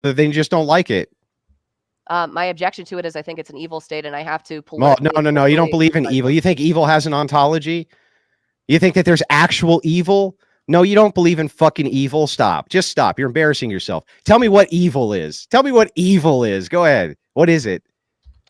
But then you just don't like it. My objection to it is I think it's an evil state, and I have to No, politically. no. You don't believe in evil. You think evil has an ontology? You think that there's actual evil? No, you don't believe in fucking evil. Stop. Just stop. You're embarrassing yourself. Tell me what evil is. Tell me what evil is. Go ahead. What is it?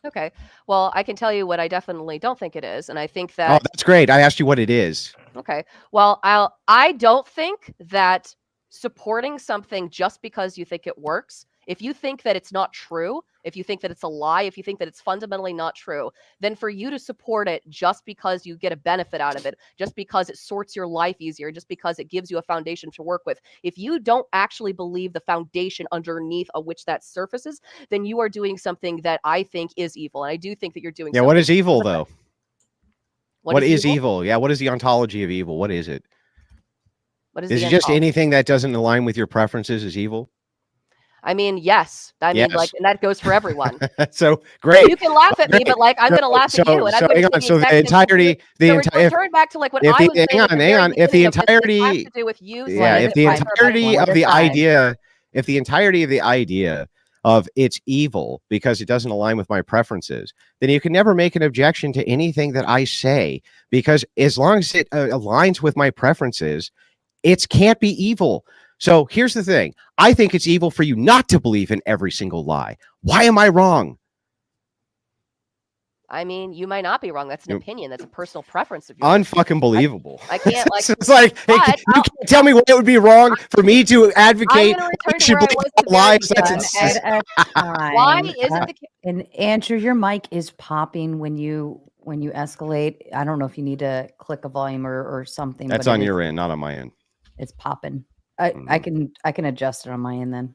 Okay. Well, I can tell you what I definitely don't think it is, and I think Oh, that. that's great. I asked you what it is. Okay. Well, I don't think that supporting something just because you think it works, if you think that it's not true, if you think that it's a lie, if you think that it's fundamentally not true, then for you to support it just because you get a benefit out of it, just because it sorts your life easier, just because it gives you a foundation to work with, if you don't actually believe the foundation underneath of which that surfaces, then you are doing something that I think is evil. And I do think that you're doing Yeah, something. what is evil, though? What is evil? Yeah, what is the ontology of evil? What is it? What is Is the it just ontology? anything that doesn't align with your preferences is evil? I mean, yes. I mean, like, Yes. and that goes for everyone. So great. You can laugh at me, Great. but like I'm going to laugh at you, and I'm going hang to on. say So the the exact same thing. entirety, the So entire, return back to like what if I the was saying hang at on, the hang very on. If the beginning of this, it has entirety, to do with you yeah, saying if that the my purpose entirety was of the fine. idea, if the entirety of the idea of it's evil because it doesn't align with my preferences, then you can never make an objection to anything that I say, because as long as it aligns with my preferences, it can't be evil. So here's the thing. I think it's evil for you not to believe in every single lie. Why am I wrong? I mean, you might not be wrong. That's an Yep. opinion. That's a personal preference of yours. Unfucking believable. I can't like. It's like, hey, But you can't tell me what it would be wrong for me to I'm advocate going to return to should where I believe was at the very lies. That's beginning. One Okay? at a time. Why is it the case? And Andrew, your mic is popping when you escalate. I don't know if you need to click a volume or something. That's but on your end, not on my end. It's popping. I can adjust it on my end then.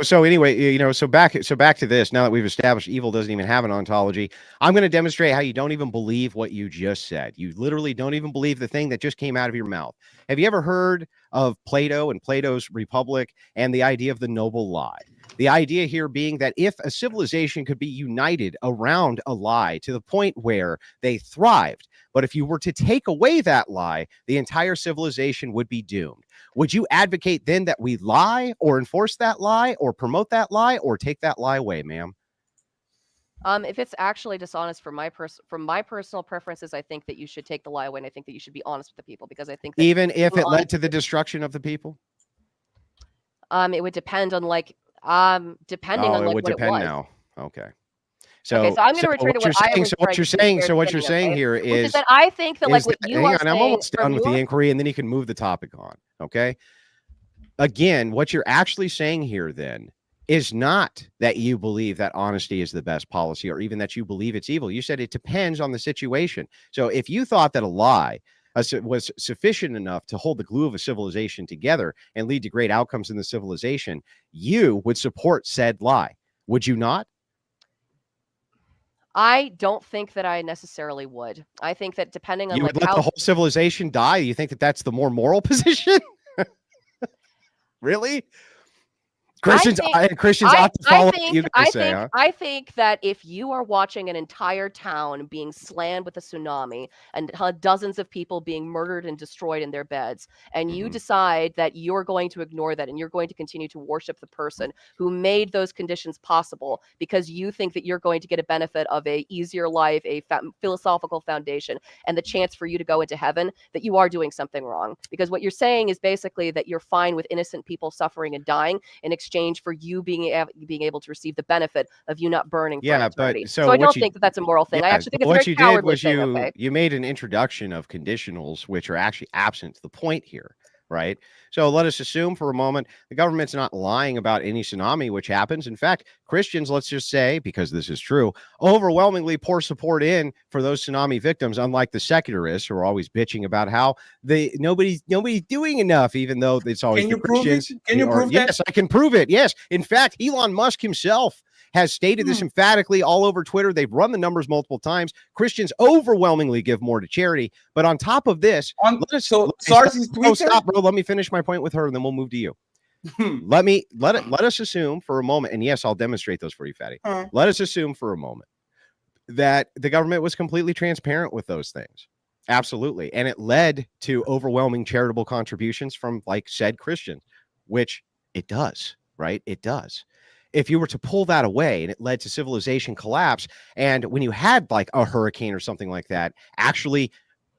So anyway, so back to this. Now that we've established evil doesn't even have an ontology, I'm going to demonstrate how you don't even believe what you just said. You literally don't even believe the thing that just came out of your mouth. Have you ever heard of Plato and Plato's Republic and the idea of the noble lie? The idea here being that if a civilization could be united around a lie to the point where they thrived, but if you were to take away that lie, the entire civilization would be doomed. Would you advocate then that we lie or enforce that lie or promote that lie or take that lie away, ma'am? If it's actually dishonest from my personal preferences, I think that you should take the lie away, and I think that you should be honest with the people, because I think that even if it led honest, to the destruction of the people, it would depend on like depending on like would what depend it was. now. Okay. So, Okay, so I'm going to return to what I was. So what you're saying, okay? here Which is that I think that like what you hang are on, saying. I'm almost done with your, the inquiry, and then you can move the topic on. Okay. Again, what you're actually saying here then is not that you believe that honesty is the best policy, or even that you believe it's evil. You said it depends on the situation. So if you thought that a lie was sufficient enough to hold the glue of a civilization together and lead to great outcomes in the civilization, you would support said lie. Would you not? I don't think that I necessarily would. I think that depending on you like would let how the whole civilization die. You think that that's the more moral position? Really? Christians ought to follow what you guys say, huh? I think that if you are watching an entire town being slammed with a tsunami and dozens of people being murdered and destroyed in their beds, and you decide that you're going to ignore that and you're going to continue to worship the person who made those conditions possible because you think that you're going to get a benefit of a easier life, a philosophical foundation, and the chance for you to go into heaven, that you are doing something wrong. Because what you're saying is basically that you're fine with innocent people suffering and dying in exchange for you being able to receive the benefit of you not burning for eternity. But so I don't think that that's a moral thing. I actually think it's what very you cowardly did was thing. you made an introduction of conditionals, which are actually absent to the point here, right? So let us assume for a moment the government's not lying about any tsunami which happens. In fact, Christians, let's just say, because this is true, overwhelmingly pour support in for those tsunami victims, unlike the secularists who are always bitching about how nobody's doing enough, even though it's always the Christians. Can you prove that? Yes, I can prove it. Yes. In fact, Elon Musk himself has stated this emphatically all over Twitter. They've run the numbers multiple times. Christians overwhelmingly give more to charity. But on top of this, stop, bro. Let me finish my point with her, and then we'll move to you. Let us assume for a moment, and yes, I'll demonstrate those for you, Fatty. Let us assume for a moment that the government was completely transparent with those things. Absolutely. And it led to overwhelming charitable contributions from like said Christians, which it does. right? It does. If you were to pull that away and it led to civilization collapse, and when you had like a hurricane or something like that, actually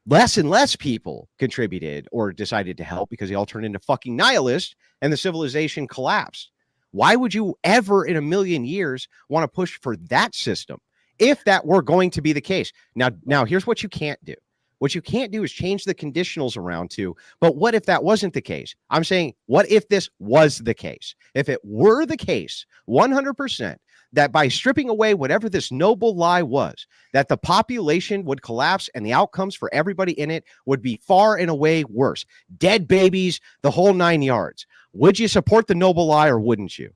less and less people contributed or decided to help because they all turned into fucking nihilists and the civilization collapsed. Why would you ever in a million years want to push for that system if that were going to be the case? Now here's what you can't do. What you can't do is change the conditionals around to, but what if that wasn't the case? I'm saying, what if this was the case? If it were the case, 100%, that by stripping away whatever this noble lie was, that the population would collapse and the outcomes for everybody in it would be far and away worse. Dead babies, the whole 9 yards. Would you support the noble lie or wouldn't you?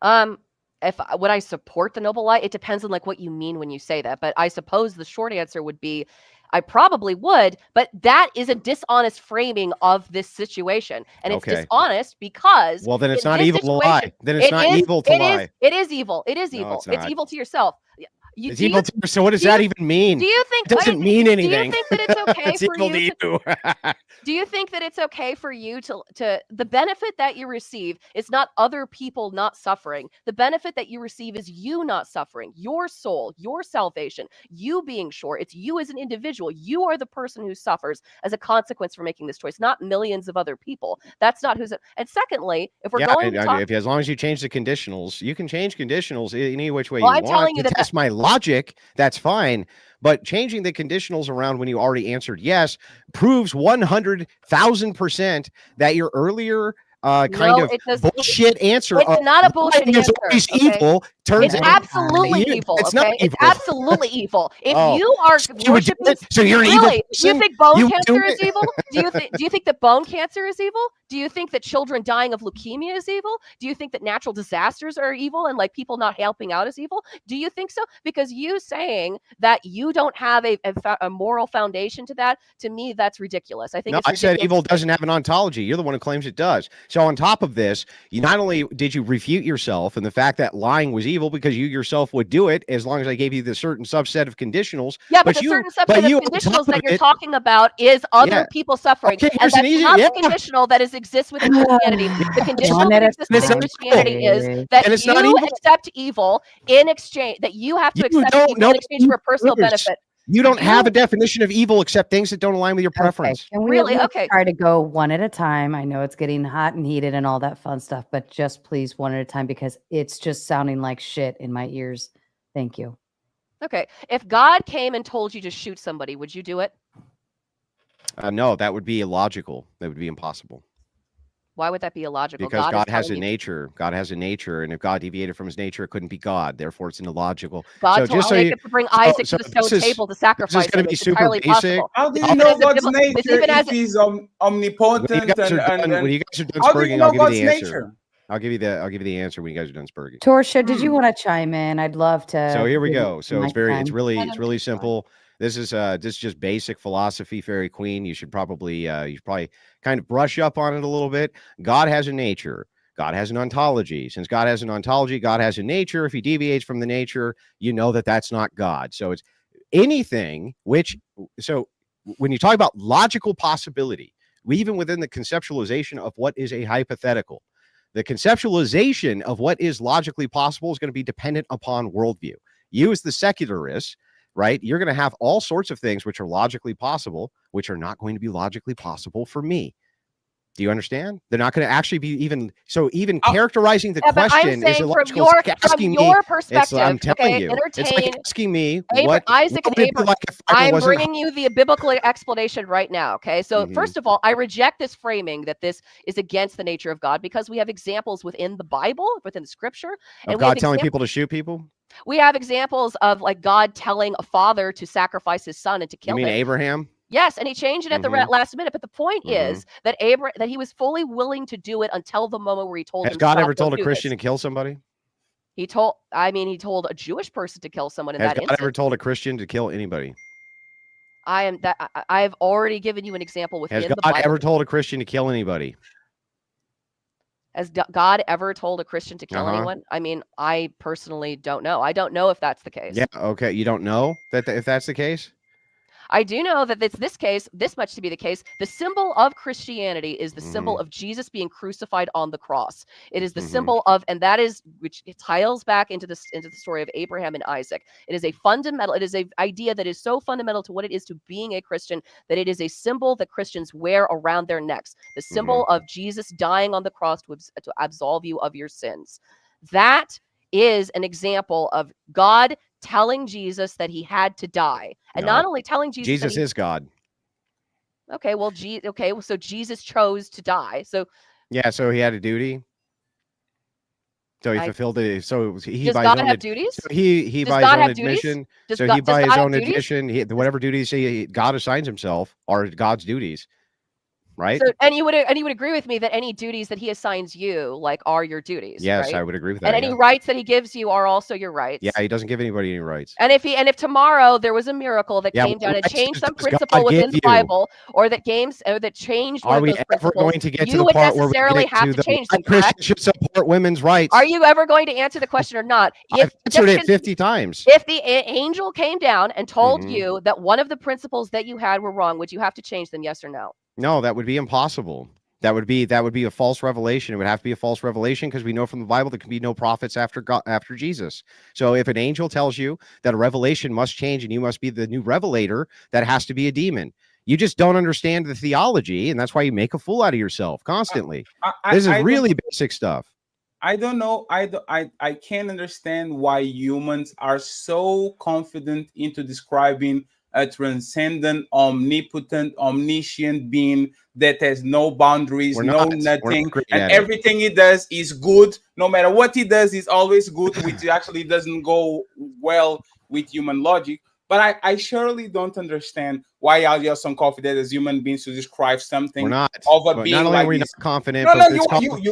Would I support the noble lie? It depends on like what you mean when you say that. But I suppose the short answer would be I probably would, but that is a dishonest framing of this situation. And it's dishonest because well, then it's not evil to lie. Then it's not evil to lie. It is evil. It is evil. It's evil to yourself. It's evil so what does that even mean? Do you think it doesn't mean anything? Do you think that it's okay it's for evil you? To you. Do you think that it's okay for you to the benefit that you receive is not other people not suffering. The benefit that you receive is you not suffering, your soul, your salvation, you being sure. It's you as an individual. You are the person who suffers as a consequence for making this choice, not millions of other people. That's not who's. And secondly, if we're going to talk, as long as you change the conditionals, you can change conditionals any which way well, you I'm want. telling you to test my logic, that's fine. But changing the conditionals around when you already answered yes proves 100,000% that your earlier bullshit answer. It's not a bullshit answer. It's evil. Turns it's absolutely evil. It's not evil. It's absolutely evil. If you are worshiping, so you're an really, evil person? Do you think bone cancer is evil? Do you think that bone cancer is evil? Do you think that children dying of leukemia is evil? Do you think that natural disasters are evil and like people not helping out is evil? Do you think so? Because you saying that you don't have a moral foundation to that, to me, that's ridiculous. I think no, I said evil doesn't have an ontology. You're the one who claims it does. So on top of this, you not only did you refute yourself and the fact that lying was evil because you yourself would do it as long as I gave you the certain subset of conditionals. Yeah, but the certain subset of conditionals that you're talking about is other people suffering. Okay, and that's not the conditional that exists within Christianity. The conditional that exists within Christianity is that you accept evil in exchange, that you have to accept evil in exchange for personal benefit. You don't have a definition of evil except things that don't align with your preference. Can we really try to go one at a time? I know it's getting hot and heated and all that fun stuff, but just please one at a time because it's just sounding like shit in my ears. Thank you. Okay. If God came and told you to shoot somebody, would you do it? No, that would be illogical. That would be impossible. Why would that be illogical? Because God has a nature. God has a nature, and if God deviated from his nature, it couldn't be God. Therefore, it's illogical. God told Jacob to bring Isaac to the stone table to sacrifice him. It's entirely possible. How do you know God's nature if he's omnipotent? When you guys are done spurging, I'll give you the answer. I'll give you the answer when you guys are done spurging. Torsia, did you want to chime in? I'd love to. So here we go. So it's really simple. This is just basic philosophy, Fairy Queen. You should probably kind of brush up on it a little bit. God has a nature. God has an ontology. Since God has an ontology, God has a nature. If he deviates from the nature, you know that that's not God. So it's anything so when you talk about logical possibility, even within the conceptualization of what is a hypothetical, the conceptualization of what is logically possible is going to be dependent upon worldview. You as the secularist, right? You're going to have all sorts of things which are logically possible, which are not going to be logically possible for me. Do you understand? They're not going to actually be even characterizing the question is illogical. From your perspective, I'm telling you, it's like asking me what Isaac and Abraham. I'm bringing you the biblical explanation right now. Okay, so first of all, I reject this framing that this is against the nature of God because we have examples within the Bible, within the Scripture, and God telling people to shoot people. We have examples of like God telling a father to sacrifice his son and to kill him. You mean Abraham? Yes, and he changed it at the last minute. But the point is that that he was fully willing to do it until the moment where he told him. Has God ever told a Christian to kill somebody? He told a Jewish person to kill someone in that instance. Has God ever told a Christian to kill anybody? I've already given you an example within the Bible. Has God ever told a Christian to kill anybody? Has God ever told a Christian to kill anyone? I mean, I personally don't know. I don't know if that's the case. Yeah. Okay. You don't know if that's the case? I do know that it's this much to be the case. The symbol of Christianity is the symbol of Jesus being crucified on the cross. It is the symbol of, and that is, which it ties back into the story of Abraham and Isaac. It is a idea that is so fundamental to what it is to being a Christian that it is a symbol that Christians wear around their necks. The symbol of Jesus dying on the cross to absolve you of your sins. That is an example of God telling Jesus that he had to die, and not only telling Jesus is God. Okay, well, so Jesus chose to die. So yeah, so he had a duty. So he fulfilled it. So he does God have duties? So he by his own admission. So he by his own admission, whatever duties God assigns himself are God's duties. Right. So, and you would agree with me that any duties that he assigns you, like, are your duties. Yes, right? I would agree with that. And any rights that he gives you are also your rights. Yeah, he doesn't give anybody any rights. And if tomorrow there was a miracle that came down and changed some principle within the Bible, or that changed one of those principles, ever going to get to you the would part necessarily where have to change them. Christians should support women's rights. Are you ever going to answer the question or not? I've answered it 50 times. If the angel came down and told you that one of the principles that you had were wrong, would you have to change them? Yes or no? No, that would be impossible. That would be a false revelation. It would have to be a false revelation because we know from the Bible there can be no prophets after Jesus. So if an angel tells you that a revelation must change and you must be the new revelator, that has to be a demon. You just don't understand the theology, and that's why you make a fool out of yourself constantly. This is really basic stuff. I don't know. I can't understand why humans are so confident into describing a transcendent, omnipotent, omniscient being that has no boundaries, nothing, and everything he does is good. No matter what he does, is always good, which actually doesn't go well with human logic. But I surely don't understand why are you so confident as human beings to describe something of a being like this. Not confident.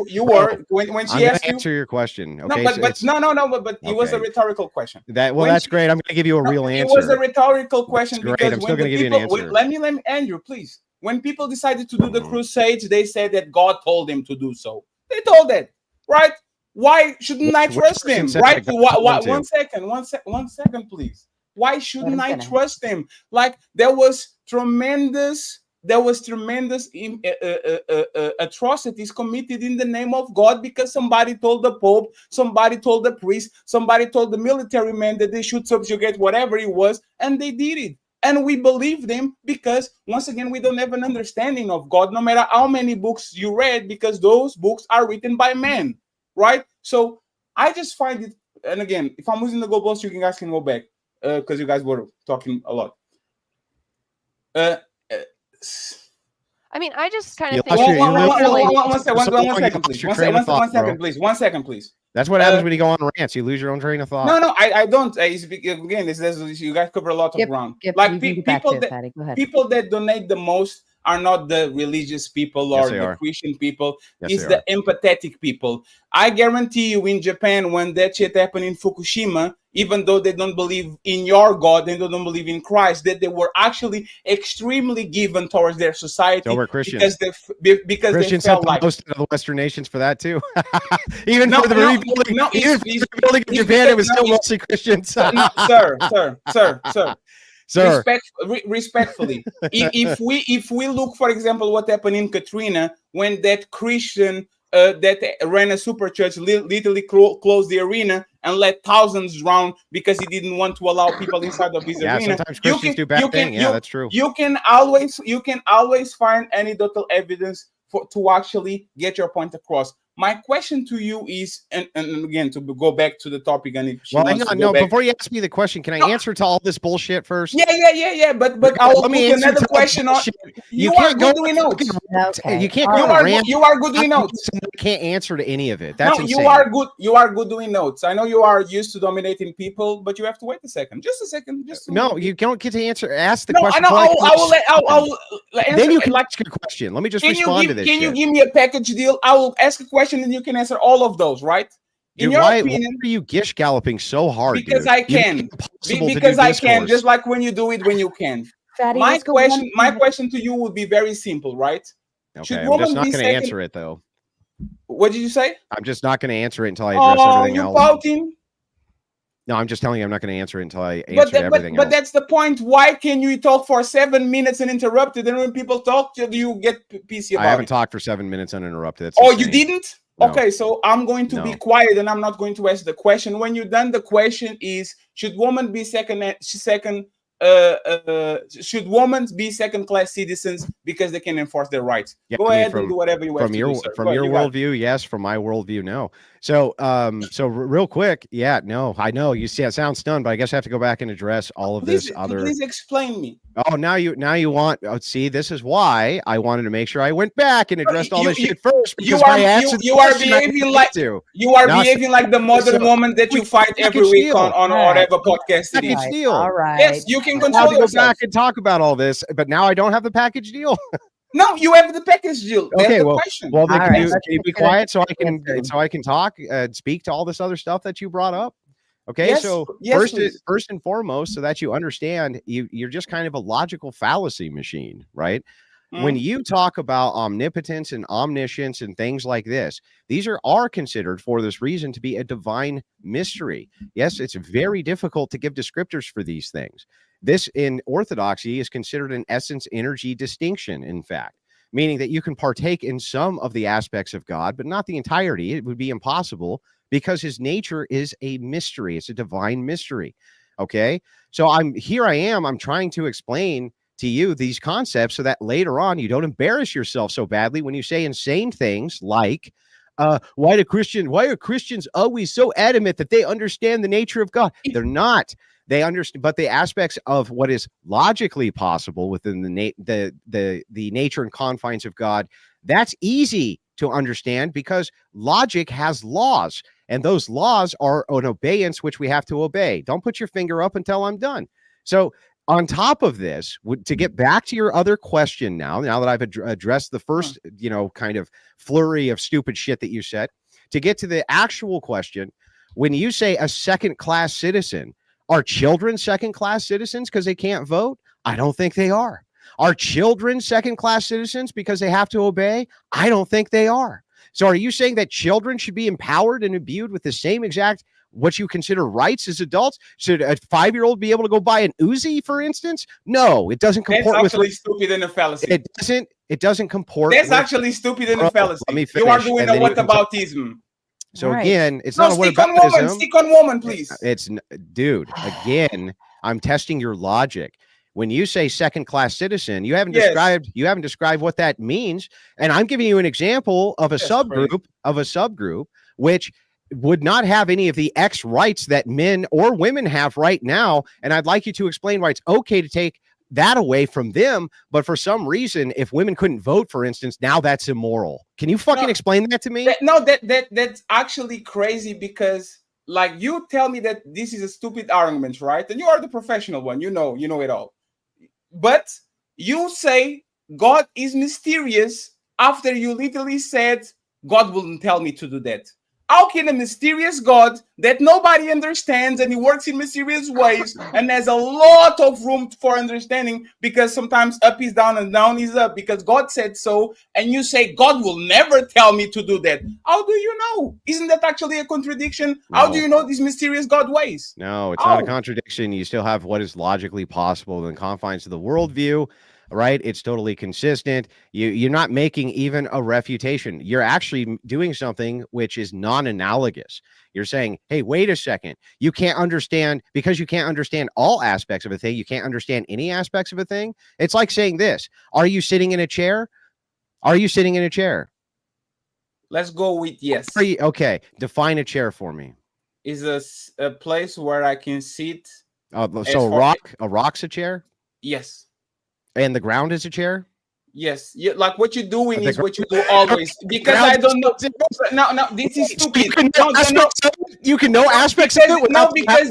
You were when she asked you. Answer your question. Okay, no, but it was a rhetorical question. That's great. I'm going to give you a real answer. It was a rhetorical question because I'm still going to give you an answer. Let me, Andrew, please. When people decided to do the Crusades, they said that God told them to do so. They told that, right? Why shouldn't I trust them? Right? One second, please. Why shouldn't I trust them? Like there was tremendous atrocities committed in the name of God because somebody told the Pope, somebody told the priest, somebody told the military men that they should subjugate whatever it was, and they did it. And we believe them because, once again, we don't have an understanding of God, no matter how many books you read, because those books are written by men, right? So I just find it, and again, if I'm losing the goalpost, you guys can go back. Because you guys were talking a lot. I mean, I just kind of think. One second, please. That's what happens when you go on rants. You lose your own train of thought. No, I don't. Again, you guys cover a lot of ground. Like people that donate the most are not the religious people or the Christian people. It's the empathetic people. I guarantee you, in Japan, when that shit happened in Fukushima, even though they don't believe in your God, they don't believe in Christ, that they were actually extremely given towards their society. So were Christians. Because Christians they felt like most of the Western nations for that too. Even for the rebuilding of Japan, it was still mostly Christians. Sir. Respectfully, if we look, for example, what happened in Katrina when that Christian that ran a super church literally closed the arena and let thousands drown because he didn't want to allow people inside of his arena. Sometimes Christians do bad things. Yeah, that's true. You can always find anecdotal evidence to actually get your point across. My question to you is, and again, to go back to the topic, and if hang on, before you ask me the question, can I answer to all this bullshit first? Yeah. But I will put another question on. You are good doing notes. You can't go rant. You are good doing notes. I can't answer to any of it. That's insane. You are good. You are good doing notes. I know you are used to dominating people, but you have to wait a second. Just a second. No, you don't get to answer. Ask the question. No, I will answer. Then you can ask a question. Let me just respond to this. Can you give me a package deal? I will ask a question and you can answer all of those, right? In your opinion, why are you gish galloping so hard? Because I can. Because I can, just like when you do it when you can. Fatty, my question to you would be very simple, right? Okay, I'm just not going to answer it though. What did you say? I'm just not going to answer it until I address everything else. Pouting? No, I'm just telling you, I'm not going to answer it until I answer everything but else. that's the point. Why can you talk for 7 minutes and interrupt it? And when people talk, you get PC about it? I haven't talked for 7 minutes uninterrupted. That's oh, insane. you didn't? No. Okay, so I'm going to be quiet and I'm not going to ask the question. When you're done, the question is: should women be should women be second-class citizens because they can enforce their rights? Yeah, Go ahead and do whatever you have to do, sir. From your worldview, yes. From my worldview, no. So, real quick, yeah, no. I know you see, it sounds stunned, but I guess I have to go back and address all of this other. Please explain me. Oh, now you want? Oh, see, this is why I wanted to make sure I went back and addressed all this shit first. You are behaving like the modern woman that you fight every week on whatever podcast it is. Deal. All right. Yes, you can control yourself. Go back and talk about all this, but now I don't have the package deal. No, you have the package deal. That's the question. Well, then can you be quiet so I can talk and speak to all this other stuff that you brought up? Okay, yes, so first and foremost, so that you understand, you're just kind of a logical fallacy machine, right? When you talk about omnipotence and omniscience and things like this, these are considered for this reason to be a divine mystery. Yes, it's very difficult to give descriptors for these things. This in orthodoxy is considered an essence energy distinction, in fact, meaning that you can partake in some of the aspects of God, but not the entirety. It would be impossible because his nature is a mystery. It's a divine mystery. Okay, so I'm trying to explain to you these concepts so that later on you don't embarrass yourself so badly when you say insane things like why are Christians always so adamant that they understand the nature of God? They're not. They understand, but the aspects of what is logically possible within the nature and confines of God, that's easy to understand because logic has laws, and those laws are an obeyance which we have to obey. Don't put your finger up until I'm done. So on top of this, to get back to your other question now that I've addressed the first, kind of flurry of stupid shit that you said, to get to the actual question, when you say a second-class citizen, are children second-class citizens because they can't vote? I don't think they are. Are children second-class citizens because they have to obey? I don't think they are. So are you saying that children should be empowered and imbued with the same exact what you consider rights as adults? Should a 5-year-old be able to go buy an Uzi, for instance? No, it doesn't comport. That's actually stupid and a fallacy. It doesn't comport. That's actually stupid and a fallacy. You are doing a whataboutism. So again, it's not a whataboutism. Stick on woman, please. Dude, again, I'm testing your logic. When you say second-class citizen, you haven't described what that means. And I'm giving you an example of a subgroup which would not have any of the X rights that men or women have right now. And I'd like you to explain why it's okay to take that away from them. But for some reason, if women couldn't vote, for instance, now that's immoral. Can you fucking explain that to me? That's actually crazy because like you tell me that this is a stupid argument, right? And you are the professional one, you know it all. But you say God is mysterious after you literally said God wouldn't tell me to do that. How can a mysterious God that nobody understands and he works in mysterious ways and there's a lot of room for understanding because sometimes up is down and down is up because God said so, and you say God will never tell me to do that? How do you know? Isn't that actually a contradiction? No. How do you know these mysterious God ways? No, it's not a contradiction. You still have what is logically possible in the confines of the worldview. Right? It's totally consistent. You're not making even a refutation. You're actually doing something which is non-analogous. You're saying, hey, wait a second. You can't understand because you can't understand all aspects of a thing. You can't understand any aspects of a thing. It's like saying this. Are you sitting in a chair? Are you sitting in a chair? Let's go with yes. Okay. Define a chair for me. Is a place where I can sit. So a rock's a chair? Yes. And the ground is a chair? Yes. Like what you're doing is what you do always. Because I don't know. No, this is stupid. You can know aspects of it. Because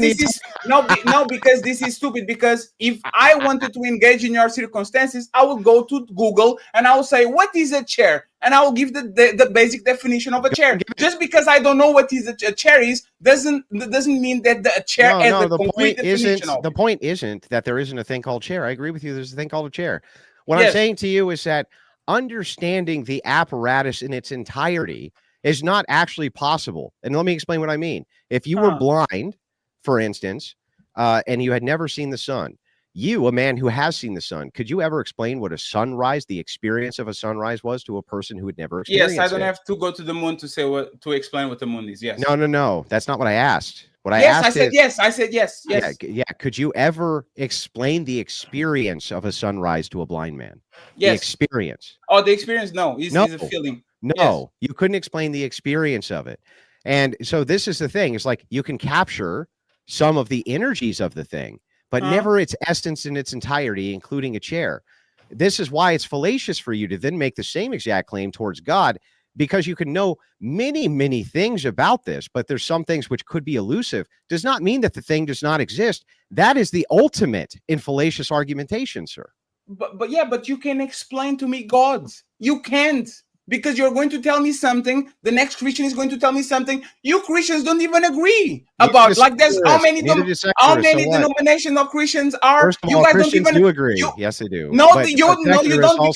this is stupid. Because if I wanted to engage in your circumstances, I would go to Google and I will say, what is a chair? And I will give the basic definition of a chair. Just because I don't know what is a chair is doesn't mean that the chair has the complete definition of it. The point isn't that there isn't a thing called chair. I agree with you. There's a thing called a chair. What I'm saying to you is that understanding the apparatus in its entirety is not actually possible. And let me explain what I mean. If you were blind for instance, and you had never seen the sun, you, a man who has seen the sun, could you ever explain what a sunrise, the experience of a sunrise was to a person who had never experienced it? Yes, I don't have to go to the moon to explain what the moon is. Yes. No. That's not what I asked. What I yes, asked I said is, yes. I said yes. Yes. Yeah. Could you ever explain the experience of a sunrise to a blind man? Yes. The experience. Oh, the experience? No. It's a feeling. No, yes. You couldn't explain the experience of it. And so this is the thing. It's like you can capture some of the energies of the thing, but never its essence in its entirety, including a chair. This is why it's fallacious for you to then make the same exact claim towards God, because you can know many, many things about this, but there's some things which could be elusive. Does not mean that the thing does not exist. That is the ultimate in fallacious argumentation, sir. But you can explain to me God. You can't. Because you're going to tell me something, the next Christian is going to tell me something. You Christians don't even agree about. Like, there's how many denominations of Christians are. First of all, you guys Christians don't even agree. Yes, they do. No, you don't.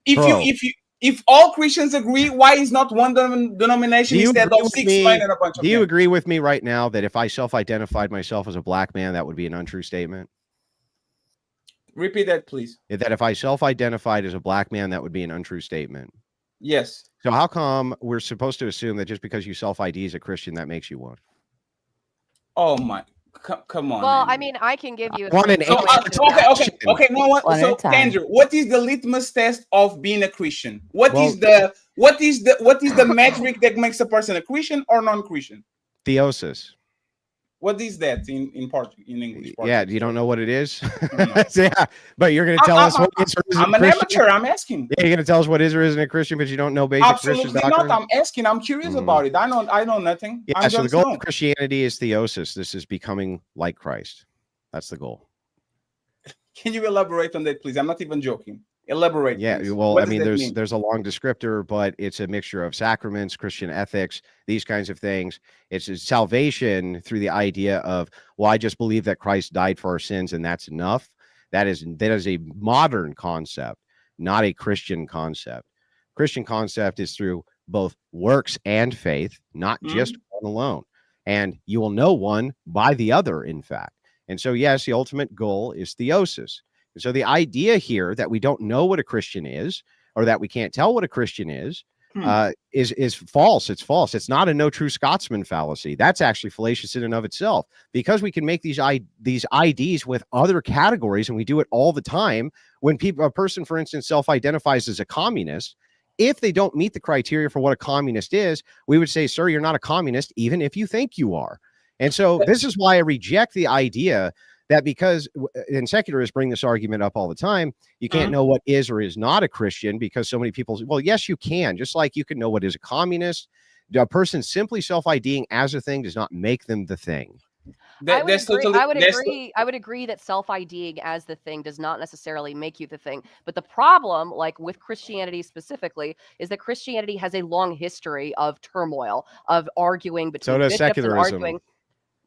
Because if all Christians agree, why is not one denomination instead of six? Do you agree with me right now that if I self-identified myself as a black man, that would be an untrue statement? Repeat that, please. That if I self-identified as a black man, that would be an untrue statement. Yes. So how come we're supposed to assume that just because you self-ID as a Christian, that makes you one? Oh my, come on. Well, man. I mean, I can give you. Okay. No one. So, Andrew, what is the litmus test of being a Christian? What is the metric that makes a person a Christian or non-Christian? Theosis. What is that in English? Yeah, you don't know what it is? Yeah, but you're going to tell us what is or isn't I'm an amateur. I'm asking. Yeah, you're going to tell us what is or isn't a Christian, but you don't know basic Christian doctrine? Absolutely not. I'm asking. I'm curious about it. I know nothing. Yeah, so the goal of Christianity is theosis. This is becoming like Christ. That's the goal. Can you elaborate on that, please? I'm not even joking. Elaborate. Yeah, please. well, I mean, there's a long descriptor, but it's a mixture of sacraments, Christian ethics, these kinds of things. It's salvation through the idea of, well, I just believe that Christ died for our sins and that's enough. That is a modern concept, not a Christian concept. Christian concept is through both works and faith, not just one alone. And you will know one by the other, in fact. And so, yes, the ultimate goal is theosis. And so the idea here that we don't know what a Christian is, or that we can't tell what a Christian is false. It's false. It's not a no true Scotsman fallacy. That's actually fallacious in and of itself, because we can make these IDs with other categories, and we do it all the time. When a person, for instance, self-identifies as a communist, if they don't meet the criteria for what a communist is, we would say, sir, you're not a communist, even if you think you are. And so this is why I reject the idea that because, and secularists bring this argument up all the time, you can't know what is or is not a Christian, because so many people say, well, yes, you can. Just like you can know what is a communist. A person simply self-IDing as a thing does not make them the thing. I would agree that self-IDing as the thing does not necessarily make you the thing. But the problem, like with Christianity specifically, is that Christianity has a long history of turmoil, of arguing between bishops, secularism.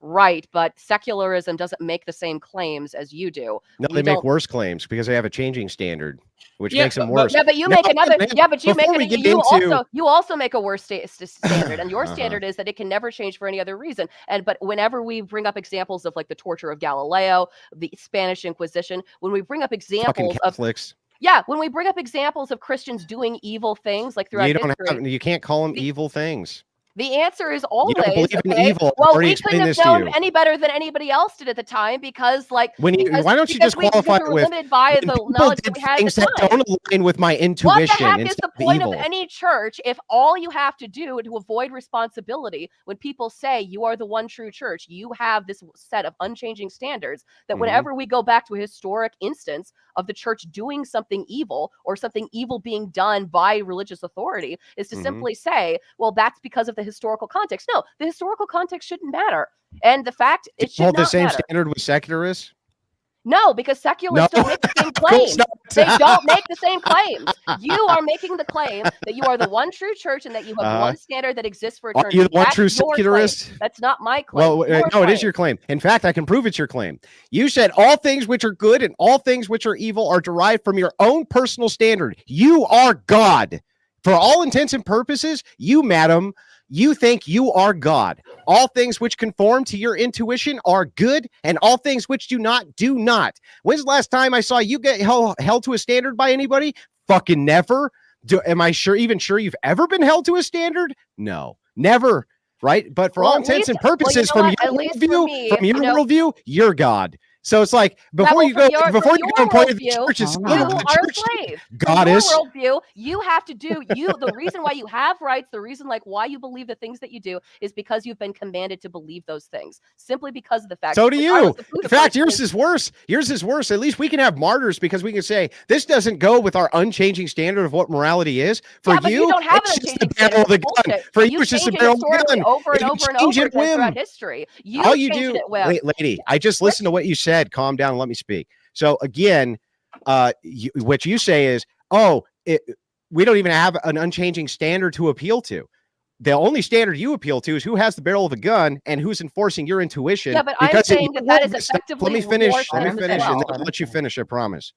Right, but secularism doesn't make the same claims as you do. No, they make worse claims because they have a changing standard, which makes them worse. Yeah, but you make another. Yeah, but you also make a worse standard, and your standard is that it can never change for any other reason. But whenever we bring up examples of like the torture of Galileo, the Spanish Inquisition, when we bring up examples of when we bring up examples of Christians doing evil things, like throughout history, you can't call them evil things. The answer is always, you don't believe in evil. Well, we couldn't have known any better than anybody else did at the time, because, like, why don't you just qualify it with limited by the knowledge that we had at the time? Don't align with my intuition. What the heck is the point of any church if all you have to do to avoid responsibility when people say you are the one true church, you have this set of unchanging standards that whenever we go back to a historic instance of the church doing something evil or something evil being done by religious authority, is to simply say, well, that's because of the historical context. No, the historical context shouldn't matter. And the fact it should not hold the same matter. Standard with secularists? No, because secularists don't make the same claims. They don't make the same claims. You are making the claim that you are the one true church and that you have one standard that exists for eternity. Are you the one true secularist? Claim. That's not my claim. Well, no, it is your claim. In fact, I can prove it's your claim. You said all things which are good and all things which are evil are derived from your own personal standard. You are God. For all intents and purposes, you, madam, you think you are God. All things which conform to your intuition are good, and all things which do not, do not. When's the last time I saw you get held to a standard by anybody? Fucking never. Am I sure you've ever been held to a standard? No, never. Right. But for all intents and purposes, from your worldview, you're God. So it's like before you go and point at the churches, you are a slave. Goddess. From your worldview, you have to do the reason why you have rights, the reason like why you believe the things that you do is because you've been commanded to believe those things. Simply because of the fact. So do you. In fact, yours is worse. Yours is worse. At least we can have martyrs because we can say this doesn't go with our unchanging standard of what morality is. For you, don't have it's just the barrel of the gun. For you, it's just the barrel of the gun. Over and over and over throughout history. All you do, wait, lady, I just listened to what you said. Calm down and let me speak. So again, what you say is, we don't even have an unchanging standard to appeal to. The only standard you appeal to is who has the barrel of the gun and who's enforcing your intuition. Yeah, but I'm saying that is effectively. Let me finish, and then I'll let you finish, I promise.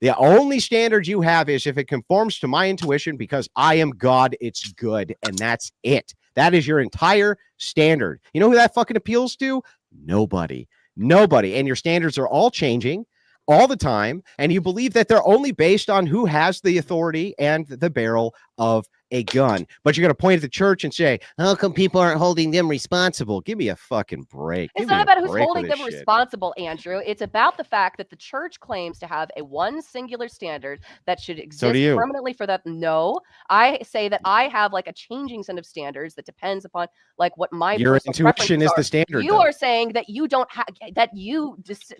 The only standard you have is if it conforms to my intuition because I am God, it's good, and that's it. That is your entire standard. You know who that fucking appeals to? Nobody. And your standards are all changing all the time. And you believe that they're only based on who has the authority and the barrel of a gun. But you're going to point at the church and say, how come people aren't holding them responsible? Give me a fucking break. It's not about who's holding them responsible, Andrew. It's about the fact that the church claims to have a one singular standard that should exist permanently for that. No, I say that I have like a changing set of standards that depends upon like what your intuition is the standard. You are saying that you don't have that you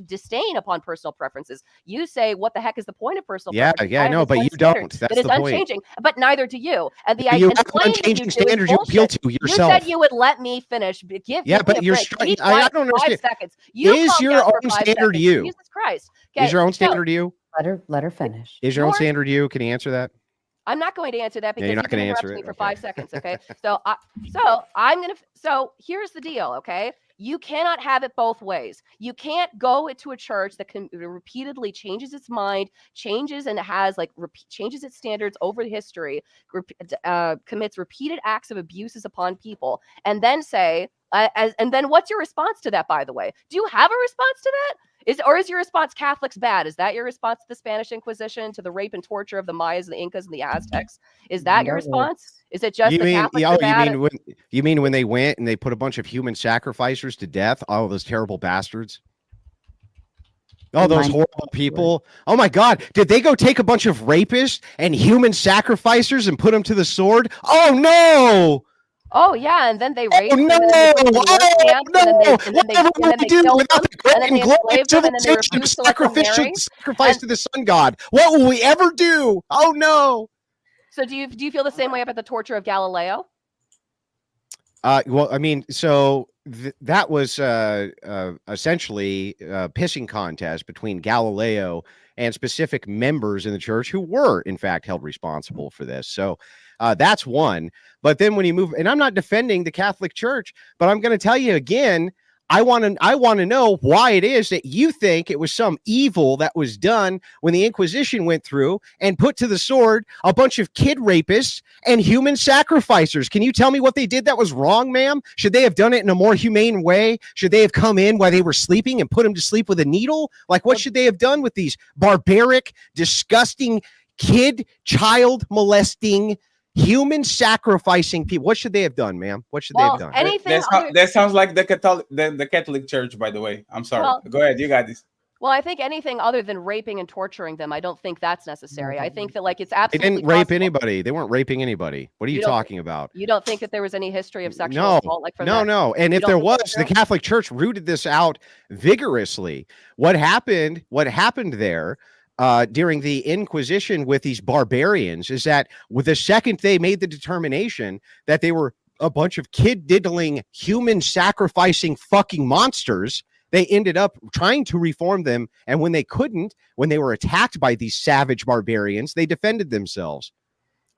disdain upon personal preferences. You say, what the heck is the point of personal preferences? Yeah, I know, but you don't. That's the point. Unchanging, but neither do you. And the you have unchanging standards you appeal to yourself. You said you would let me finish. But you're I don't understand. 5 seconds. Is your own standard you? Jesus Christ. Okay, is your own standard you? Let her finish. Is your own standard you? Can you answer that? I'm not going to answer that because you're not going to answer me for 5 seconds. Okay. So here's the deal. Okay. You cannot have it both ways. You can't go into a church that can repeatedly changes its mind, changes and has changes its standards over history, commits repeated acts of abuses upon people, and then say, and then what's your response to that? By the way, do you have a response to that? Is your response Catholics bad? Is that your response to the Spanish Inquisition, to the rape and torture of the Mayas and the Incas and the Aztecs? Is that your response? Is it just you mean when they went and they put a bunch of human sacrificers to death? All those terrible bastards. Oh, those horrible people. Oh my God. Did they go take a bunch of rapists and human sacrificers and put them to the sword? Oh no. Oh yeah, and then they raped them. And then they killed them, and then they enslaved them, and then they refused to let them marry. Sacrifice to the sun god. What will we ever do? Oh no. So do you feel the same way about the torture of Galileo? Well, I mean, so that was essentially a pissing contest between Galileo and specific members in the church who were, in fact, held responsible for this. So that's one. But then when you move, and I'm not defending the Catholic Church, but I'm going to tell you again, I want to know why it is that you think it was some evil that was done when the Inquisition went through and put to the sword a bunch of kid rapists and human sacrificers. Can you tell me what they did that was wrong, ma'am? Should they have done it in a more humane way? Should they have come in while they were sleeping and put them to sleep with a needle? Like, what should they have done with these barbaric, disgusting, child molesting, human sacrificing people? What should they have done, ma'am? What should they have done? That sounds like the Catholic Church, by the way. I'm sorry. Go ahead. You got this. Well, I think anything other than raping and torturing them, I don't think that's necessary. I think that it's absolutely. They didn't rape anybody. They weren't raping anybody. What are you talking about? You don't think that there was any history of sexual assault No. And if there was, the Catholic Church rooted this out vigorously. What happened there during the Inquisition with these barbarians is that with the second they made the determination that they were a bunch of kid-diddling, human-sacrificing fucking monsters, they ended up trying to reform them. And when they couldn't, when they were attacked by these savage barbarians, they defended themselves.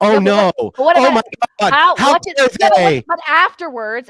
Oh No, no! but what Oh about my God! how? How What did? dare Yeah, they? but afterwards,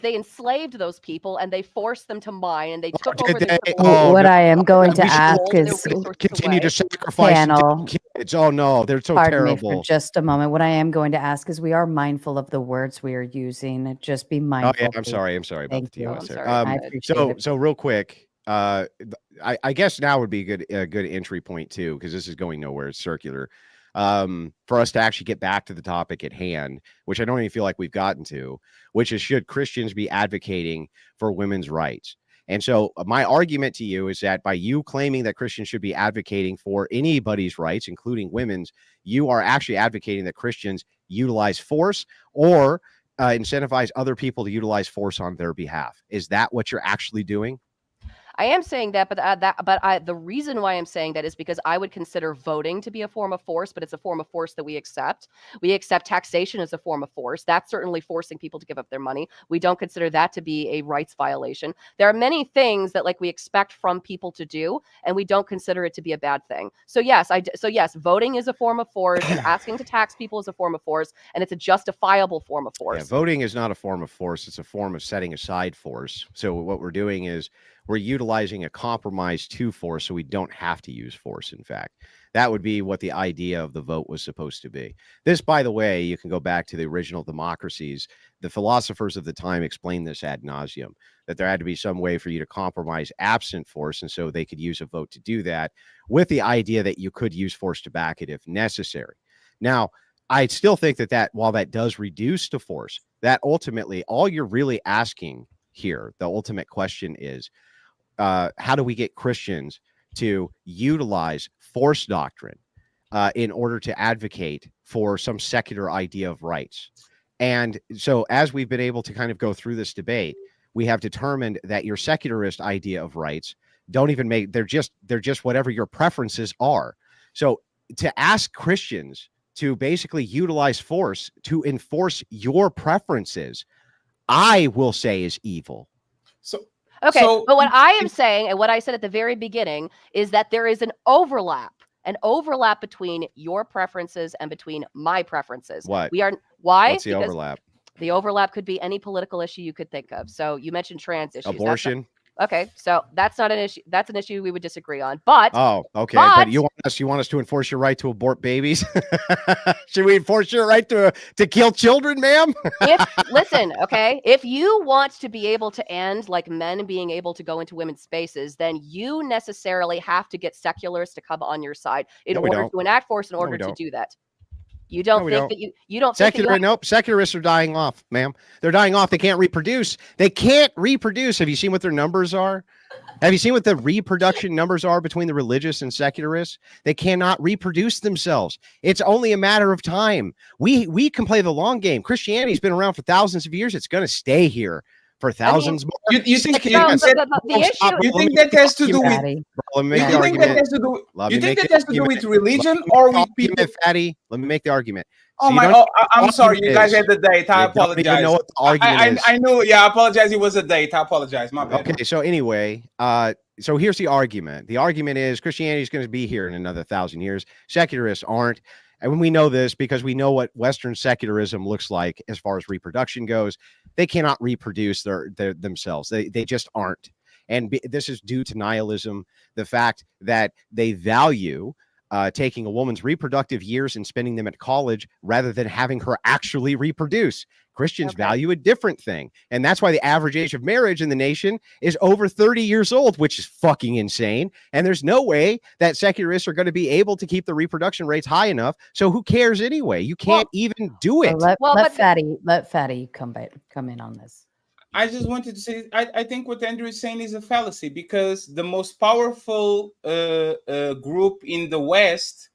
they enslaved those people and they forced them to mine and they took Did over the they? civil. Oh What no! I am going to We should ask Stole their is, resources continue to away. sacrifice and panel, take kids. Oh no, they're so pardon me for terrible. just a moment. What I am going to ask is, we are mindful of the words we are using. Just be Oh mindful. yeah, I'm please. sorry. I'm sorry about Thank the you. Oh, TOS I'm there. sorry. Go I ahead. appreciate So it. real quick, I guess now would be a good entry point too, because this is going nowhere. It's circular. For us to actually get back to the topic at hand, which I don't even feel like we've gotten to, which is, should Christians be advocating for women's rights? And so my argument to you is that by you claiming that Christians should be advocating for anybody's rights, including women's, you are actually advocating that Christians utilize force or incentivize other people to utilize force on their behalf. Is that what you're actually doing? I am saying that, the reason why I'm saying that is because I would consider voting to be a form of force, but it's a form of force that we accept. We accept taxation as a form of force. That's certainly forcing people to give up their money. We don't consider that to be a rights violation. There are many things that we expect from people to do, and we don't consider it to be a bad thing. So yes, voting is a form of force, and asking to tax people is a form of force, and it's a justifiable form of force. Yeah, voting is not a form of force. It's a form of setting aside force. So what we're doing is we're utilizing a compromise to force, so we don't have to use force. In fact, that would be what the idea of the vote was supposed to be. This, by the way, you can go back to the original democracies. The philosophers of the time explained this ad nauseum, that there had to be some way for you to compromise absent force, and so they could use a vote to do that, with the idea that you could use force to back it if necessary. Now, I still think that while that does reduce to force, that ultimately all you're really asking here, the ultimate question is, how do we get Christians to utilize force doctrine in order to advocate for some secular idea of rights? And so as we've been able to kind of go through this debate, we have determined that your secularist idea of rights don't even make, they're just whatever your preferences are. So to ask Christians to basically utilize force to enforce your preferences, I will say is evil. Okay, So but what I am saying, and what I said at the very beginning, is that there is an overlap between your preferences and between my preferences. What? Why? What's the Because overlap? the overlap could be any political issue you could think of. So you mentioned trans issues. Abortion. Okay, so that's not an issue. That's an issue we would disagree on. But oh, okay. But you want us to enforce your right to abort babies? Should we enforce your right to kill children, ma'am? Listen, okay. If you want to be able to end men being able to go into women's spaces, then you necessarily have to get secularists to come on your side in order to enact force in order to do that. You don't think that you don't think nope, secularists are dying off, ma'am. They're dying off. They can't reproduce. Have you seen what their numbers are? Have you seen what the reproduction numbers are between the religious and secularists? They cannot reproduce themselves. It's only a matter of time. We can play the long game. Christianity's been around for thousands of years. It's going to stay here for thousands more. You think that has to do with? You think that has to do with religion or with people? Fatty, let me make the argument. Oh my! I'm sorry. You guys had the date. I apologize. Don't even know what the argument is. I knew. Yeah, I apologize. It was a date. I apologize. My bad. Okay. So anyway, so here's the argument. The argument is Christianity is going to be here in another 1,000 years. Secularists aren't. And we know this because we know what Western secularism looks like as far as reproduction goes. They cannot reproduce themselves. They just aren't. And this is due to nihilism, the fact that they value taking a woman's reproductive years and spending them at college rather than having her actually reproduce. Christians value a different thing. And that's why the average age of marriage in the nation is over 30 years old, which is fucking insane. And there's no way that secularists are going to be able to keep the reproduction rates high enough. So who cares anyway? You can't even do it. Let Fatty come in on this. I just wanted to say, I think what Andrew is saying is a fallacy, because the most powerful group in the West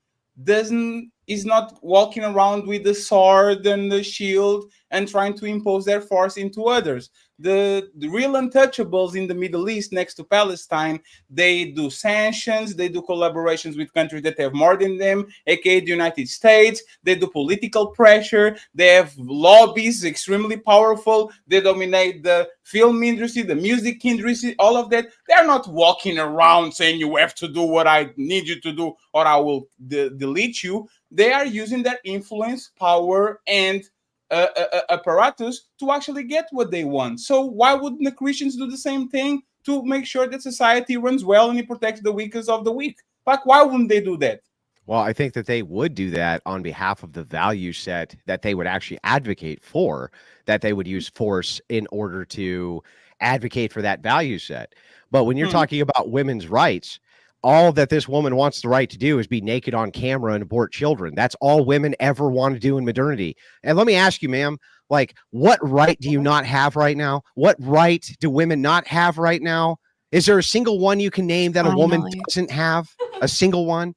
is not walking around with the sword and the shield and trying to impose their force into others. The real untouchables in the Middle East, next to Palestine, they do sanctions, they do collaborations with countries that have more than them, aka the United States. They do political pressure. They have lobbies, extremely powerful. They dominate the film industry, the music industry, all of that. They're not walking around saying you have to do what I need you to do or I will delete you. they are using their influence, power, and apparatus to actually get what they want. So why wouldn't the Christians do the same thing to make sure that society runs well and it protects the weakest of the weak? Like, why wouldn't they do that? Well, I think that they would do that on behalf of the value set that they would actually advocate for, that they would use force in order to advocate for that value set. But when you're talking about women's rights, all that this woman wants the right to do is be naked on camera and abort children. That's all women ever want to do in modernity. And let me ask you, ma'am, like, what right do you not have right now? What right do women not have right now? Is there a single one you can name that a woman doesn't have? A single one?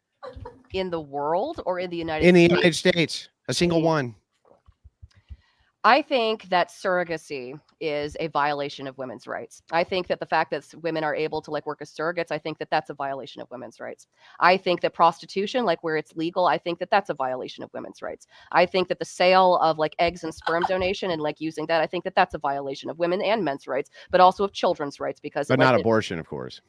In the world or in the United States? In the United States, a single one. I think that surrogacy is a violation of women's rights. I think that the fact that women are able to like work as surrogates, I think that that's a violation of women's rights. I think that prostitution, like where it's legal, I think that that's a violation of women's rights. I think that the sale of like eggs and sperm donation and like using that, I think that that's a violation of women and men's rights, but also of children's rights because. But not abortion, of course.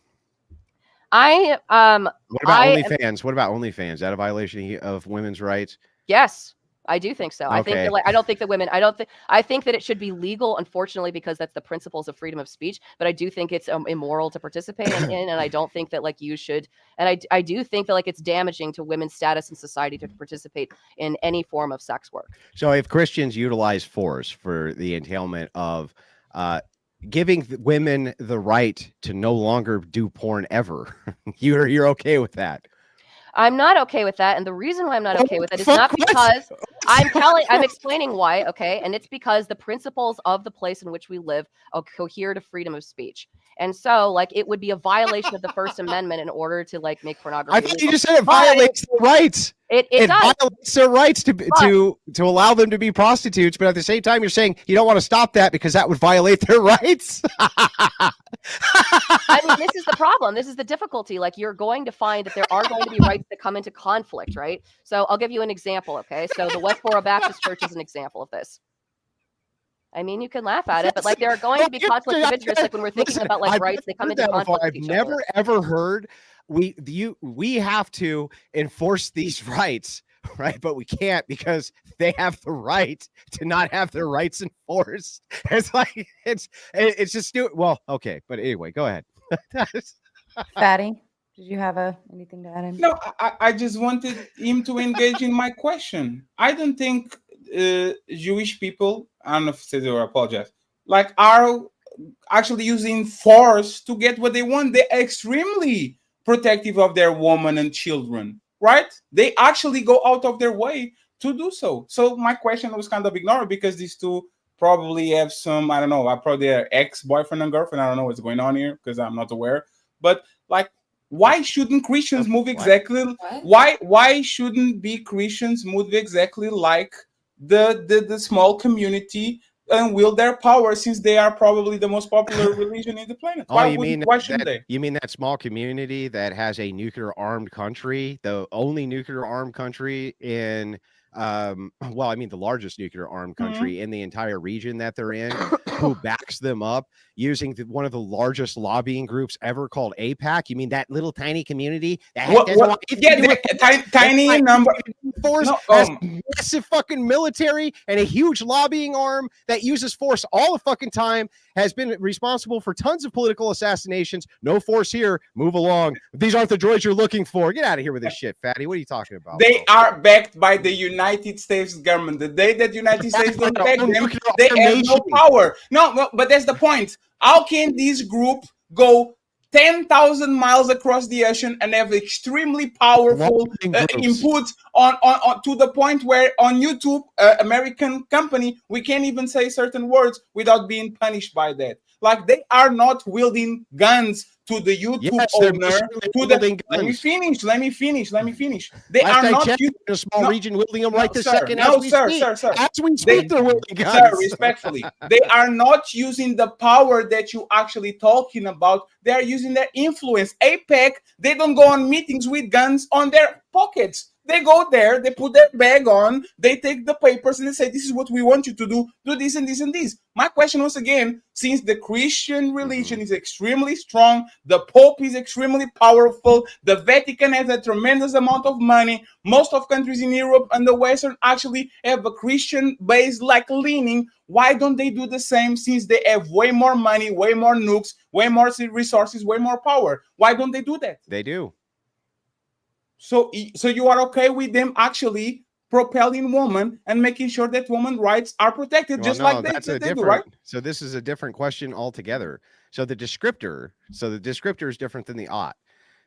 What about OnlyFans? What about OnlyFans? Is that a violation of women's rights? Yes, I do think so. Okay. I think that, like, I don't think that women. I think that it should be legal, unfortunately, because that's the principles of freedom of speech. But I do think it's immoral to participate in, and I don't think that like you should. And I do think that like it's damaging to women's status in society to participate in any form of sex work. So if Christians utilize force for the entailment of giving women the right to no longer do porn ever, you're okay with that? I'm not okay with that, and the reason why I'm not okay with it is not because I'm explaining why, okay? And it's because the principles of the place in which we live cohere to freedom of speech. And so, like, it would be a violation of the First Amendment in order to like make pornography. I thought you just said it violates their rights. It does. Violates their rights to allow them to be prostitutes, but at the same time, you're saying you don't want to stop that because that would violate their rights. I mean, this is the problem. This is the difficulty. Like, you're going to find that there are going to be rights that come into conflict, right? So I'll give you an example, okay? So the Westboro Baptist Church is an example of this. I mean, you can laugh at it, but like there are going to be conflicts of interest, like when we're thinking about like rights, they come into conflict. I've never ever heard we have to enforce these rights, right? But we can't because they have the right to not have their rights enforced. It's like it's just stupid. Well, okay, but anyway, go ahead. Fatty, did you have anything to add in? No, I just wanted him to engage in my question. I don't think Jewish people, I don't know if I said it or I apologize, like are actually using force to get what they want. They're extremely protective of their women and children, right? They actually go out of their way to do so. So my question was kind of ignored because these two probably have some, I don't know, probably their ex-boyfriend and girlfriend. I don't know what's going on here because I'm not aware. But like, why shouldn't Christians move exactly? Why shouldn't be Christians move exactly like the small community and wield their power, since they are probably the most popular religion in the planet? Why shouldn't they? You mean that small community that has a nuclear armed country, the only nuclear armed country in well, I mean the largest nuclear armed country in the entire region that they're in, who backs them up using one of the largest lobbying groups ever called AIPAC? You mean that little tiny community that tiny number force has massive fucking military and a huge lobbying arm that uses force all the fucking time, has been responsible for tons of political assassinations. No force here. Move along. These aren't the droids you're looking for. Get out of here with this shit, Fatty. What are you talking about? They are backed by the United States government. The day that the United States don't back them, they have no power. No, but that's the point. How can this group go 10,000 miles across the ocean and have extremely powerful input on to the point where on YouTube, American company, we can't even say certain words without being punished by that? Like, they are not wielding guns to the YouTube owner. Let me finish. They are not in a small region wielding them right this second. Sir. As we speak, they're wielding guns. Sir, respectfully, they are not using the power that you actually talking about. They are using their influence. AIPAC, they don't go on meetings with guns on their pockets. They go there, they put their bag on, they take the papers and they say, this is what we want you to do this and this and this. My question once again, since the Christian religion is extremely strong, the Pope is extremely powerful, the Vatican has a tremendous amount of money, most of countries in Europe and the Western actually have a Christian base like leaning, why don't they do the same since they have way more money, way more nukes, way more resources, way more power? Why don't they do that? They do. So you are okay with them actually propelling women and making sure that women's rights are protected, Well, just no, like that's they a do, different. right? So this is a different question altogether. So the descriptor is different than the ought.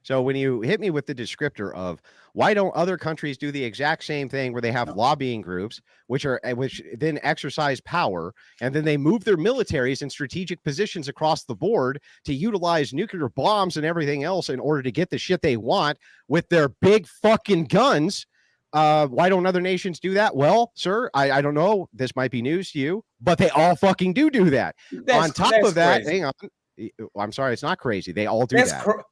So when you hit me with the descriptor of why don't other countries do the exact same thing where they have lobbying groups, which then exercise power, and then they move their militaries in strategic positions across the board to utilize nuclear bombs and everything else in order to get the shit they want with their big fucking guns. Why don't other nations do that? Well, sir, I don't know. This might be news to you, but they all fucking do that. On top of that, crazy. hang on. I'm sorry, it's not crazy. They all do That's that.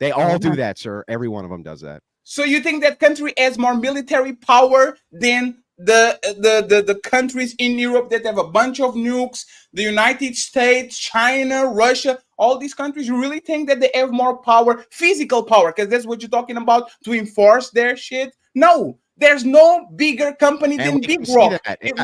They all do that, sir. Every one of them does that. So you think that country has more military power than the countries in Europe that have a bunch of nukes, the United States, China, Russia, all these countries? You really think that they have more power, physical power, because that's what you're talking about, to enforce their shit? No. There's no bigger company than Big Rock. If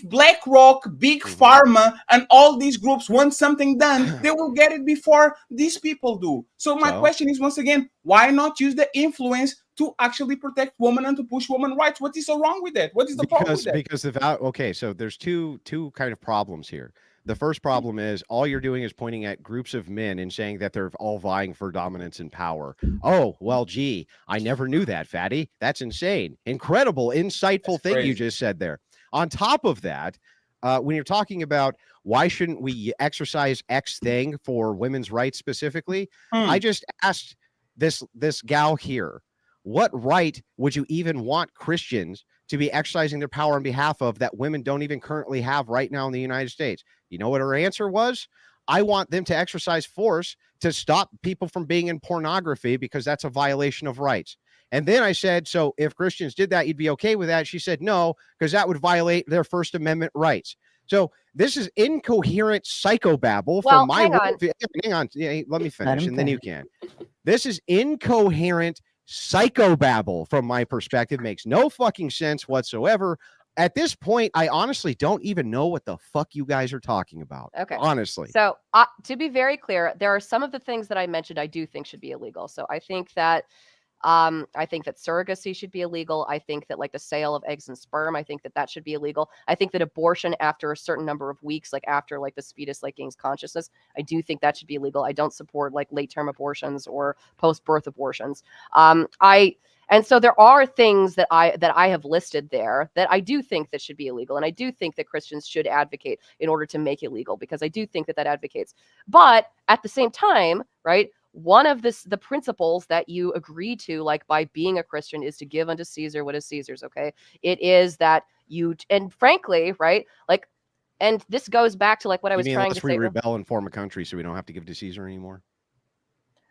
BlackRock, Big Pharma, and all these groups want something done, they will get it before these people do. So my question is, once again, why not use the influence to actually protect women and to push women's rights? What is so wrong with that? What is the problem with that? Because okay, so there's two kind of problems here. The first problem is all you're doing is pointing at groups of men and saying that they're all vying for dominance and power. Oh, well, gee, I never knew that, fatty. That's insane. Incredible, insightful thing you just said there. On top of that, when you're talking about why shouldn't we exercise X thing for women's rights specifically, I just asked this gal here, what right would you even want Christians to be exercising their power on behalf of that women don't even currently have right now in the United States? You know what her answer was? I want them to exercise force to stop people from being in pornography because that's a violation of rights. And then I said, so if Christians did that, you'd be okay with that? She said, no, because that would violate their First Amendment rights. So this is incoherent psychobabble from my worldview. Hang on. Yeah, let me finish, and then you can. This is incoherent psychobabble from my perspective. Makes no fucking sense whatsoever. At this point, I honestly don't even know what the fuck you guys are talking about. Okay. Honestly. So to be very clear, there are some of the things that I mentioned I do think should be illegal. So I think that surrogacy should be illegal. I think that like the sale of eggs and sperm, I think that should be illegal. I think that abortion after a certain number of weeks, like after like the fetus like gains consciousness, I do think that should be illegal. I don't support like late term abortions or post-birth abortions. And so there are things that I have listed there that I do think that should be illegal. And I do think that Christians should advocate in order to make it legal, because I do think that advocates. But at the same time, right, one of the principles that you agree to, like by being a Christian, is to give unto Caesar what is Caesar's. Okay. It is that and frankly, right, like, and this goes back to like what I was trying to say. We rebel and form a country so we don't have to give to Caesar anymore.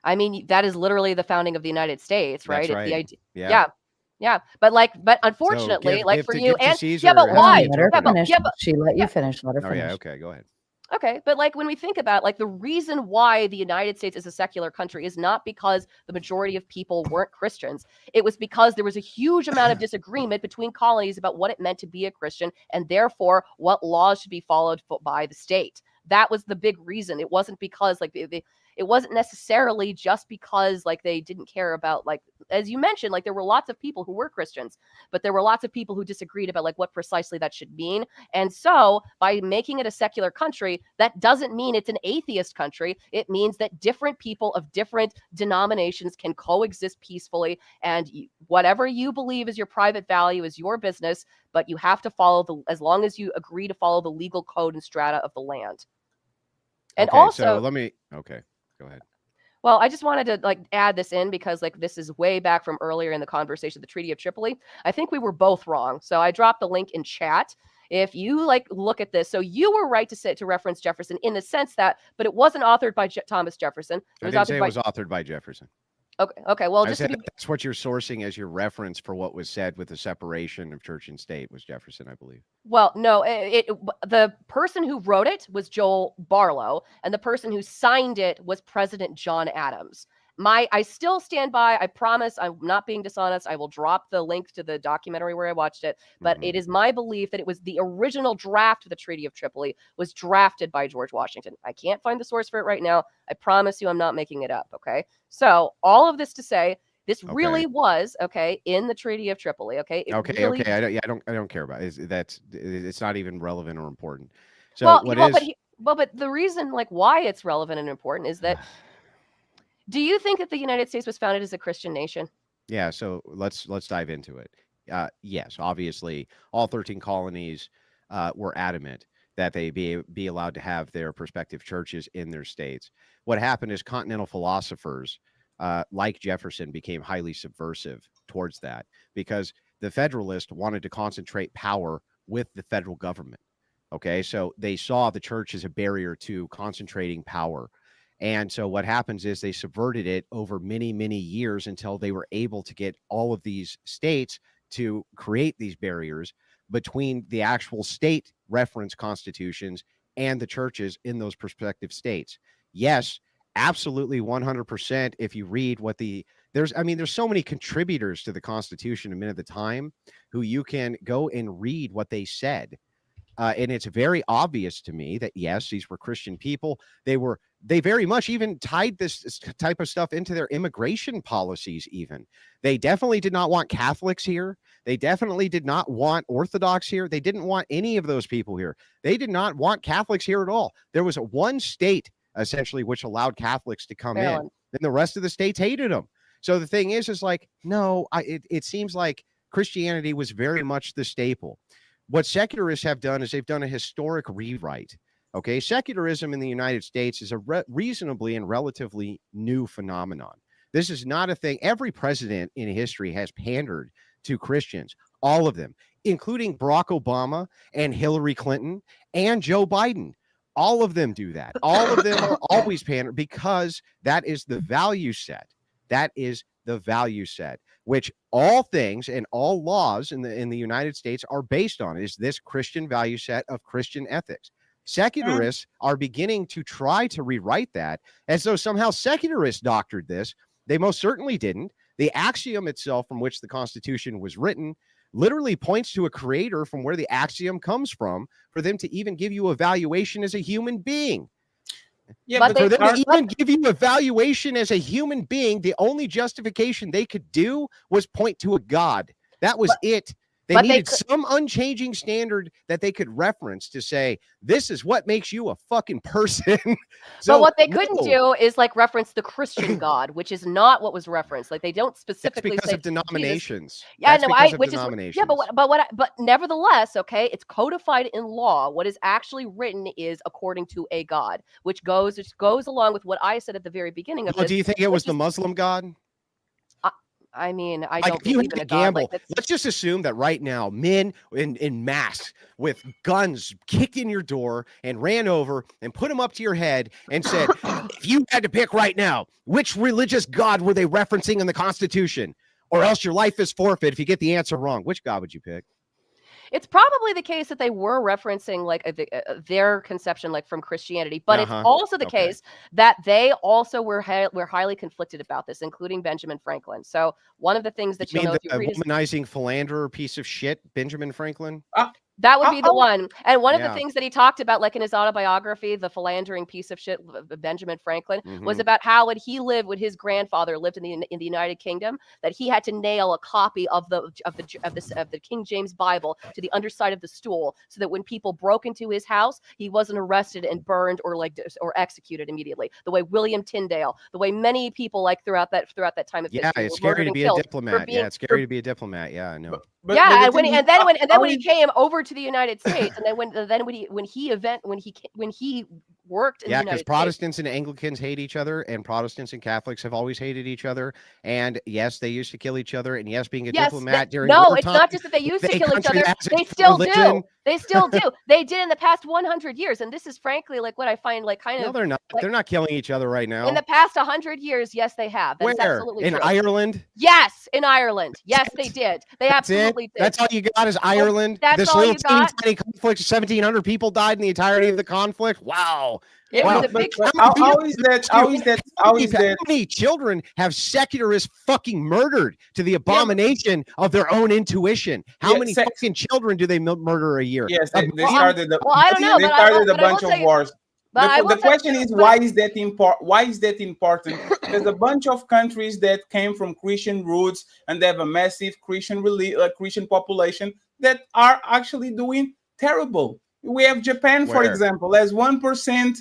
I mean, that is literally the founding of the United States, right? That's right. The idea, yeah. But unfortunately, so like for you and Caesar, but why? Let her finish. She let you finish. Let her finish. Oh yeah, okay, go ahead. Okay, but like when we think about like the reason why the United States is a secular country is not because the majority of people weren't Christians. It was because there was a huge amount of disagreement between colonies about what it meant to be a Christian, and therefore what laws should be followed by the state. That was the big reason. It wasn't because like it wasn't necessarily just because like they didn't care about, like, as you mentioned, like there were lots of people who were Christians, but there were lots of people who disagreed about like what precisely that should mean. And so by making it a secular country, that doesn't mean it's an atheist country. It means that different people of different denominations can coexist peacefully, and whatever you believe is your private value is your business, but you have to follow as long as you agree to follow the legal code and strata of the land. And okay, also, so let me, okay, go ahead. Well, I just wanted to like add this in because like this is way back from earlier in the conversation, the Treaty of Tripoli. I think we were both wrong. So I dropped the link in chat. If you like look at this, so you were right to reference Jefferson in the sense that, but it wasn't authored by Thomas Jefferson. It was authored by Jefferson. Okay. Well, I just said to be that's what you're sourcing as your reference for what was said with the separation of church and state was Jefferson, I believe. well, no, the person who wrote it was Joel Barlow, and the person who signed it was President John Adams. I still stand by. I promise I'm not being dishonest. I will drop the link to the documentary where I watched it. But it is my belief that it was the original draft of the Treaty of Tripoli was drafted by George Washington. I can't find the source for it right now. I promise you I'm not making it up. Okay. So all of this to say, this really was in the Treaty of Tripoli. Okay. Okay. I don't care about it. It's not even relevant or important. So Well, what well, is? but the reason like why it's relevant and important is that do you think that the United States was founded as a Christian nation? Yeah, so let's dive into it. Yes, obviously, all 13 colonies were adamant that they be allowed to have their prospective churches in their states. What happened is continental philosophers like Jefferson became highly subversive towards that because the Federalists wanted to concentrate power with the federal government. Okay, so they saw the church as a barrier to concentrating power. And so what happens is they subverted it over many, many years until they were able to get all of these states to create these barriers between the actual state reference constitutions and the churches in those prospective states. Yes, absolutely 100%. If you read what there's so many contributors to the Constitution a minute at a time who you can go and read what they said. And it's very obvious to me that, yes, these were Christian people. They very much even tied this type of stuff into their immigration policies even. They definitely did not want Catholics here. They definitely did not want Orthodox here. They didn't want any of those people here. They did not want Catholics here at all. There was one state, essentially, which allowed Catholics to come Maryland. in. Then the rest of the states hated them. So the thing is like, no, it seems like Christianity was very much the staple. What secularists have done is they've done a historic rewrite. Okay, secularism in the United States is a reasonably and relatively new phenomenon. This is not a thing. Every president in history has pandered to Christians, all of them, including Barack Obama and Hillary Clinton and Joe Biden. All of them do that. All of them are always pandered because that is the value set. That is the value set, which all things and all laws in the United States are based on, is this Christian value set of Christian ethics. Secularists are beginning to try to rewrite that as though somehow secularists doctored this. They most certainly didn't. The axiom itself from which the Constitution was written literally points to a creator from where the axiom comes from for them to even give you a valuation as a human being. Yeah, But For they them to even give you a valuation as a human being, the only justification they could do was point to a God. That was it. They needed some unchanging standard that they could reference to say, this is what makes you a fucking person. But what they couldn't do is like reference the Christian God, which is not what was referenced. Like they don't specifically because say of denominations. Yeah, That's no, because of which denominations. is but nevertheless, okay, it's codified in law. What is actually written is according to a God, which goes along with what I said at the very beginning of this. Do you think it was the Muslim God? I mean, I like don't if you believe had in to a God gamble. like Let's just assume that right now, men in masks with guns kicked in your door and ran over and put them up to your head and said, if you had to pick right now, which religious God were they referencing in the Constitution? Or else your life is forfeit if you get the answer wrong. Which God would you pick? It's probably the case that they were referencing like their conception like from Christianity, but it's also the case that they also were highly conflicted about this, including Benjamin Franklin. So one of the things that you you'll know mean if you read womanizing philanderer piece of shit, Benjamin Franklin? That would be the one. And one of the things that he talked about, like in his autobiography, The Philandering Piece of Shit, Benjamin Franklin, was about how when his grandfather lived in the United Kingdom, that he had to nail a copy of the King James Bible to the underside of the stool, so that when people broke into his house, he wasn't arrested and burned or executed immediately. The way William Tyndale, the way many people like throughout that time of history, it's scary to be a diplomat. It's scary to be a diplomat. Yeah, I know. And then when he came over to the United States, and then when he worked in the Yeah, because United States. Protestants and Anglicans hate each other, and Protestants and Catholics have always hated each other. And yes, they used to kill each other. And yes, being a Yes, diplomat during no, it's wartime, not just that they used to a kill each country other. that has They its still do. religion. They still do. They did in the past 100 years. And this is frankly like what I find like kind No, of they're not. like They're not killing each other right now. in the past 100 years. Yes, they have. That is Where? absolutely In true. Ireland? Yes, in Ireland. Yes, they did. They That's it? absolutely did. That's all you got is Ireland? that's This all little you got? tiny conflict, 1,700 people died in the entirety of the conflict? Wow. It Wow. was a big. How is that? How is that? How is How that? many children have secularists fucking murdered to the abomination of their own intuition? How Yeah, many fucking children do they murder a year? Yes, A they started. Well, I don't know, They but I started a will bunch tell of you- wars. But I will The tell question you- is, but- why is that important? Why is that important? There's a bunch of countries that came from Christian roots and they have a massive Christian population that are actually doing terrible. We have Japan, for Where? example, has 1%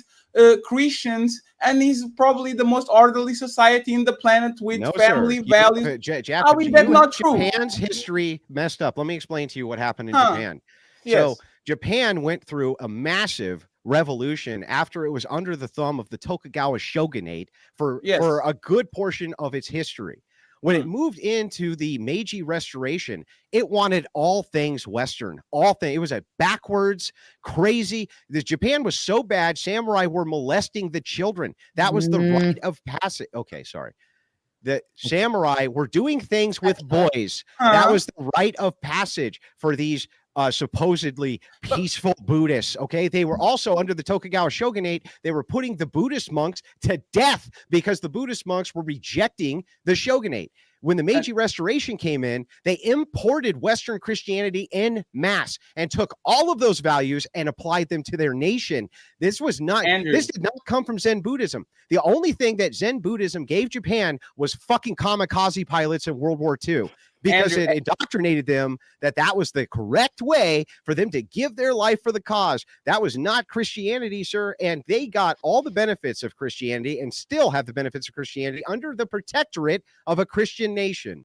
Christians, and is probably the most orderly society in the planet with No, family sir. values. Jeff, How is that not true? Japan's history messed up. Let me explain to you what happened in Huh. Japan. Yes. So Japan went through a massive revolution after it was under the thumb of the Tokugawa shogunate for a good portion of its history. When it moved into the Meiji Restoration, it wanted all things Western, it was a backwards, crazy. Japan was so bad, samurai were molesting the children. That was the rite of passage. Okay, sorry. The samurai were doing things with boys. That was the rite of passage for these supposedly peaceful Buddhists. Okay, they were also under the Tokugawa shogunate. They were putting the Buddhist monks to death because the Buddhist monks were rejecting the shogunate. When the Meiji Restoration came in, they imported Western Christianity en masse and took all of those values and applied them to their nation. This did not come from Zen Buddhism. The only thing that Zen Buddhism gave Japan was fucking kamikaze pilots in World War II. Because it indoctrinated them that was the correct way for them to give their life for the cause. That was not Christianity, sir. And they got all the benefits of Christianity and still have the benefits of Christianity under the protectorate of a Christian nation.